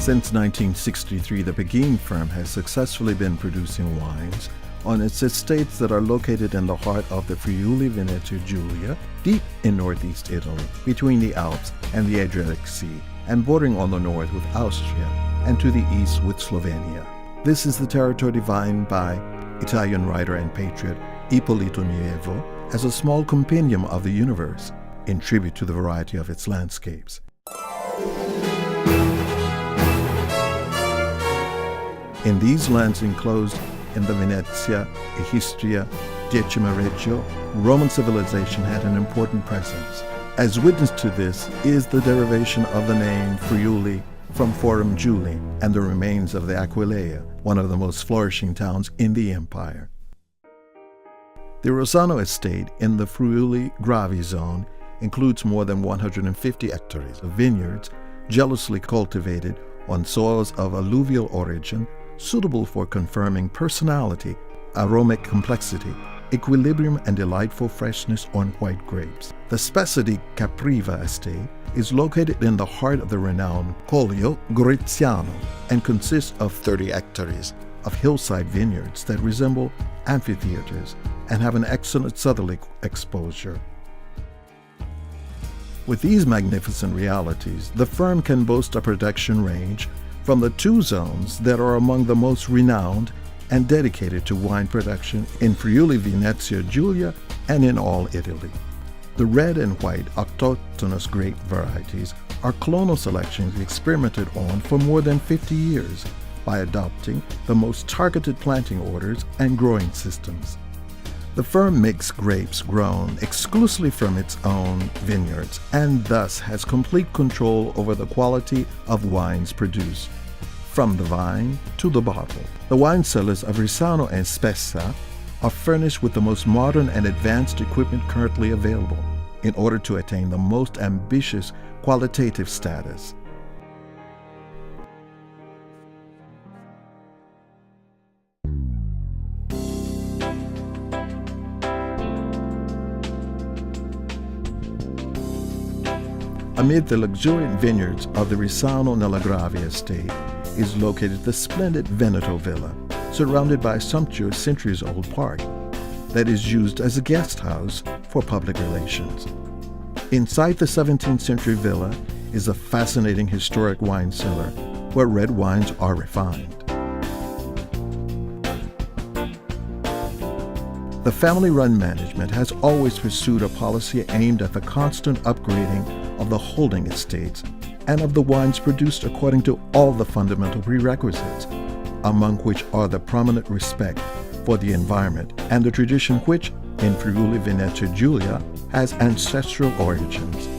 Since 1963, the Pighin firm has successfully been producing wines on its estates that are located in the heart of the Friuli Venezia Giulia, deep in northeast Italy, between the Alps and the Adriatic Sea, and bordering on the north with Austria, and to the east with Slovenia. This is the territory defined by Italian writer and patriot Ippolito Nievo as a small compendium of the universe, in tribute to the variety of its landscapes. In these lands enclosed in the Venezia, Istria, Decima-Reggio, Roman civilization had an important presence. As witness to this is the derivation of the name Friuli from Forum Julii and the remains of the Aquileia, one of the most flourishing towns in the empire. The Rossano estate in the Friuli Gravi zone includes more than 150 hectares of vineyards jealously cultivated on soils of alluvial origin, suitable for confirming personality, aromatic complexity, equilibrium, and delightful freshness on white grapes. The Spessa Capriva estate is located in the heart of the renowned Collio Goriziano and consists of 30 hectares of hillside vineyards that resemble amphitheaters and have an excellent southerly exposure. With these magnificent realities, the firm can boast a production range from the two zones that are among the most renowned and dedicated to wine production in Friuli Venezia Giulia and in all Italy. The red and white autochthonous grape varieties are clonal selections experimented on for more than 50 years by adopting the most targeted planting orders and growing systems. The firm makes grapes grown exclusively from its own vineyards and thus has complete control over the quality of wines produced, from the vine to the bottle. The wine cellars of Rossano and Spessa are furnished with the most modern and advanced equipment currently available in order to attain the most ambitious qualitative status. Amid the luxuriant vineyards of the Rossano nella Gravi estate is located the splendid Veneto Villa, surrounded by a sumptuous centuries-old park that is used as a guest house for public relations. Inside the 17th century villa is a fascinating historic wine cellar where red wines are refined. The family-run management has always pursued a policy aimed at the constant upgrading of the holding estates and of the wines produced according to all the fundamental prerequisites, among which are the prominent respect for the environment and the tradition which, in Friuli Venezia Giulia, has ancestral origins.